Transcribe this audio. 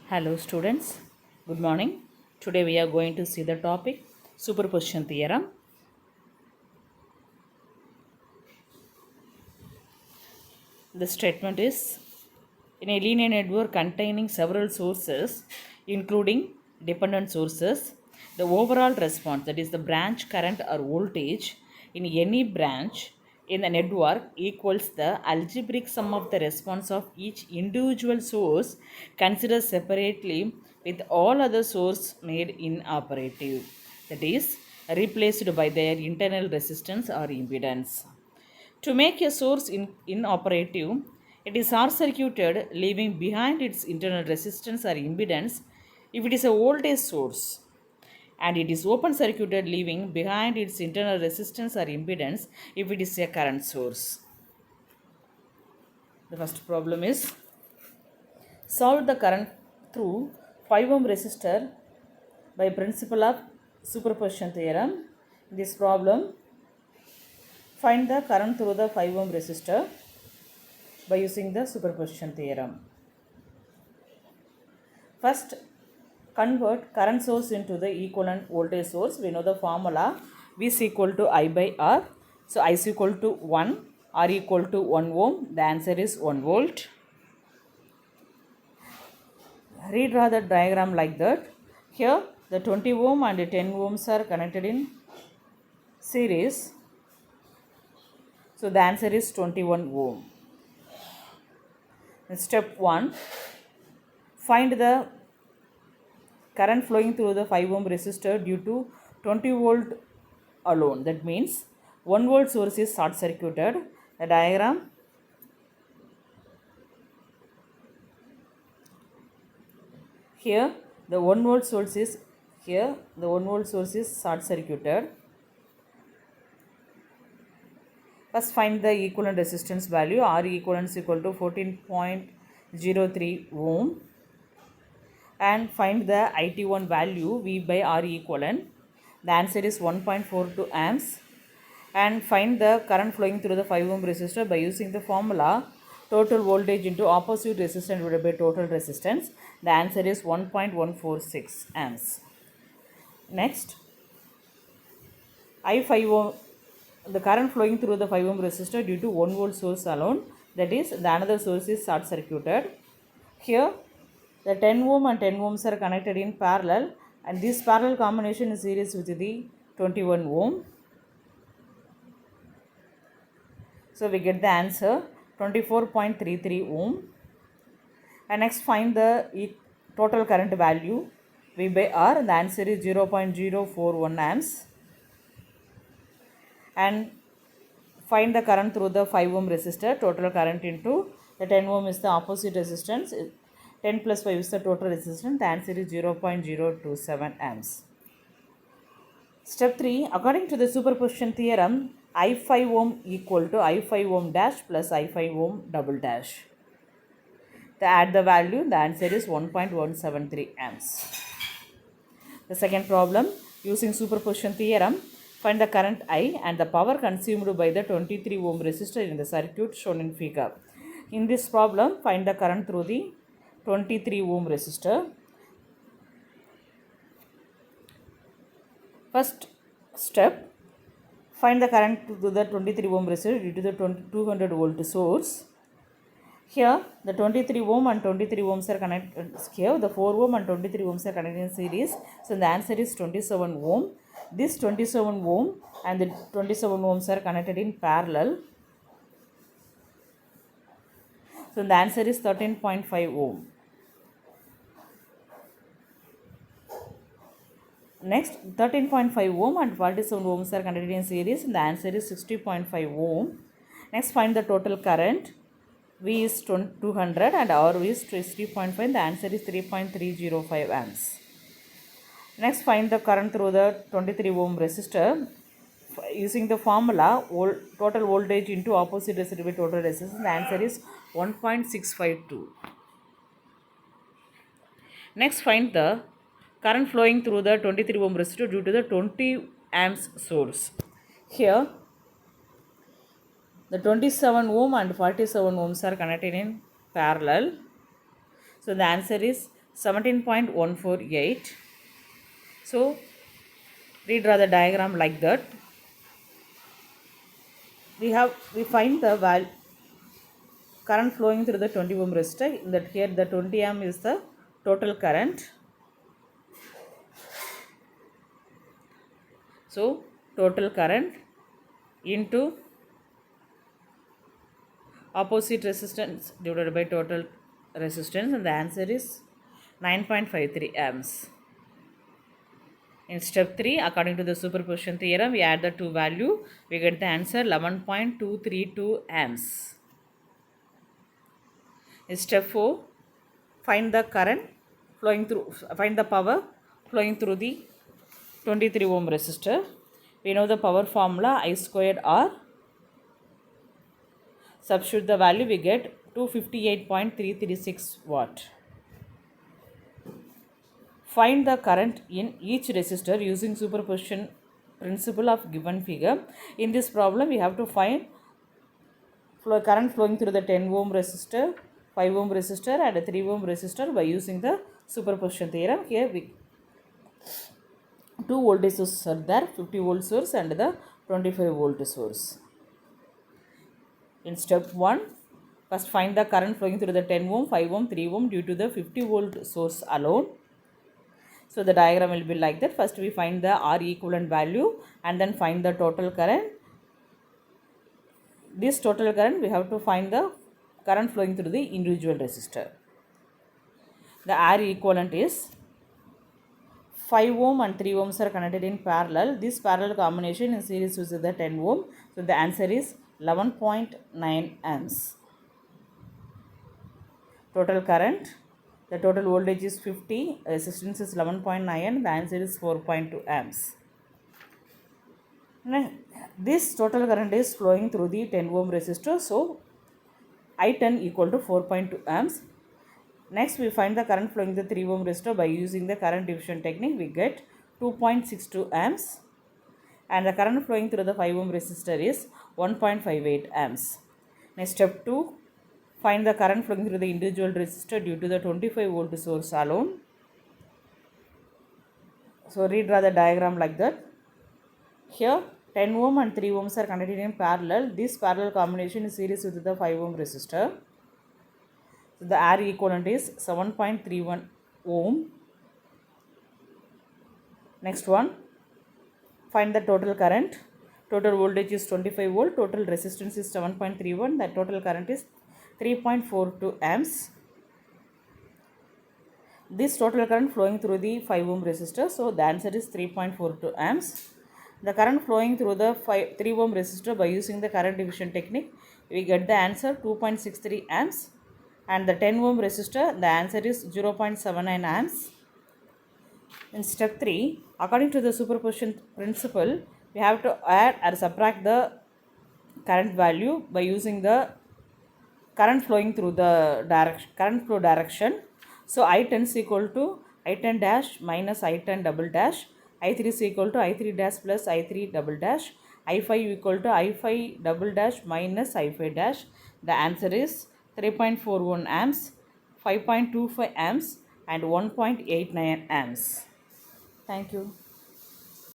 Hello students, good morning. Today we are going to see the topic superposition theorem. The statement is in a linear network containing several sources including dependent sources, the overall response, that is the branch current or voltage in any branch in the network equals the algebraic sum of the response of each individual source considered separately with all other sources made inoperative, that is replaced by their internal resistance or impedance. To make a source inoperative, it is short circuited, leaving behind its internal resistance or impedance if it is a voltage source, and it is open circuited, leaving behind its internal resistance or impedance if it is a current source. The first problem is solve the current through 5 ohm resistor by principle of superposition theorem. In this problem, find the current through the 5 ohm resistor by using the superposition theorem. First, convert current source into the equivalent voltage source. We know the formula V is equal to I by R. So I is equal to 1, R equal to 1 ohm. The answer is 1 volt. Redraw the diagram like that. Here the 20 ohm and 10 ohms are connected in series. So the answer is 21 ohm. Step 1, find the current flowing through the 5 ohm resistor due to 20 volt alone. That means 1 volt source is short circuited. The diagram, here the 1 volt source is short circuited. First find the equivalent resistance value. R equivalent is equal to 14.03 ohm, and find the IT1 value V by R equivalent. The answer is 1.42 amps. And find the current flowing through the 5 ohm resistor by using the formula total voltage into opposite resistance divided by total resistance. The answer is 1.146 amps. Next, I5 ohm, the current flowing through the 5 ohm resistor due to 1 volt source alone, that is the another source is short circuited. Here the 10 ohm and 10 ohms are connected in parallel, and this parallel combination is series with the 21 ohm. So we get the answer 24.33 ohm. And next find the total current value V by R. The answer is 0.041 amps. And find the current through the 5 ohm resistor. Total current into the 10 ohm is the opposite resistance. 10 plus 5 is the total resistance. The answer is 0.027 amps. Step 3. According to the superposition theorem, I5 ohm equal to I5 ohm dash plus I5 ohm double dash. To add the value, the answer is 1.173 amps. The second problem, using superposition theorem, find the current I and the power consumed by the 23 ohm resistor in the circuit shown in figure. In this problem, find the current through the 23 ohm resistor. First step, find the current through the 23 ohm resistor due to the 200 volt source. Here the 23 ohm and 23 ohms are connected. Here the 4 ohm and 23 ohms are connected in series. So the answer is 27 ohm. This 27 ohm and the 27 ohms are connected in parallel. So the answer is 13.5 ohm. Next, 13.5 ohm and 47 ohms are connected in series. The answer is 60.5 ohm. Next, find the total current. V is 200 and R is 3.5. The answer is 3.305 amps. Next, find the current through the 23 ohm resistor using the formula total voltage into opposite resistor by total resistance. The answer is 1.652. Next, find the current flowing through the 23 ohm resistor due to the 20 amps source. Here the 27 ohm and 47 ohms are connected in parallel. So the answer is 17.148. So redraw the diagram like that. We find the current flowing through the 20 ohm resistor. In that here the 20 amp is the total current. So total current into opposite resistance divided by total resistance, and the answer is 9.53 amps. In step 3, according to the superposition theorem, we add the two value, we get the answer 11.232 amps. In step 4, find the power flowing through the 23 ohm resistor. We know the power formula I squared R. Substitute the value, we get 258.336 watt. Find the current in each resistor using superposition principle of given figure. In this problem, we have to find current flowing through the 10 ohm resistor, 5 ohm resistor and a 3 ohm resistor by using the superposition theorem. Here two voltage sources are there, 50 volt source and the 25 volt source. In step 1, first find the current flowing through the 10 ohm, 5 ohm, 3 ohm due to the 50 volt source alone. So the diagram will be like that. First we find the R equivalent value and then find the total current. This total current we have to find the current flowing through the individual resistor. The R equivalent is 5 ohm and 3 ohms are connected in parallel. This parallel combination in series with the 10 ohm. So the answer is 11.9 amps. Total current, the total voltage is 50, resistance is 11.9, the answer is 4.2 amps. This total current is flowing through the 10 ohm resistor, so I10 equal to 4.2 amps. Next we find the current flowing the 3 ohm resistor by using the current division technique. We get 2.62 amps and the current flowing through the 5 ohm resistor is 1.58 amps. Next step 2, find the current flowing through the individual resistor due to the 25 volt source alone. So redraw the diagram like that. Here 10 ohm and 3 ohms are connected in parallel. This parallel combination is series with the 5 ohm resistor. So the R equivalent is 7.31 ohm. Next one, find the total current. Total voltage is 25 volt. Total resistance is 7.31. The total current is 3.42 amps. This total current flowing through the 5 ohm resistor. So the answer is 3.42 amps. The current flowing through the 3 ohm resistor by using the current division technique, we get the answer 2.63 amps. And the 10 ohm resistor, the answer is 0.79 amps. In step 3, according to the superposition principle, we have to add or subtract the current value by using the current flowing through the current flow direction. So I10 is equal to I10 dash minus I10 double dash, I3 is equal to I3 dash plus I3 double dash, I5 equal to I5 double dash minus I5 dash. The answer is 3.41 amps, 5.25 amps and 1.89 amps. Thank you.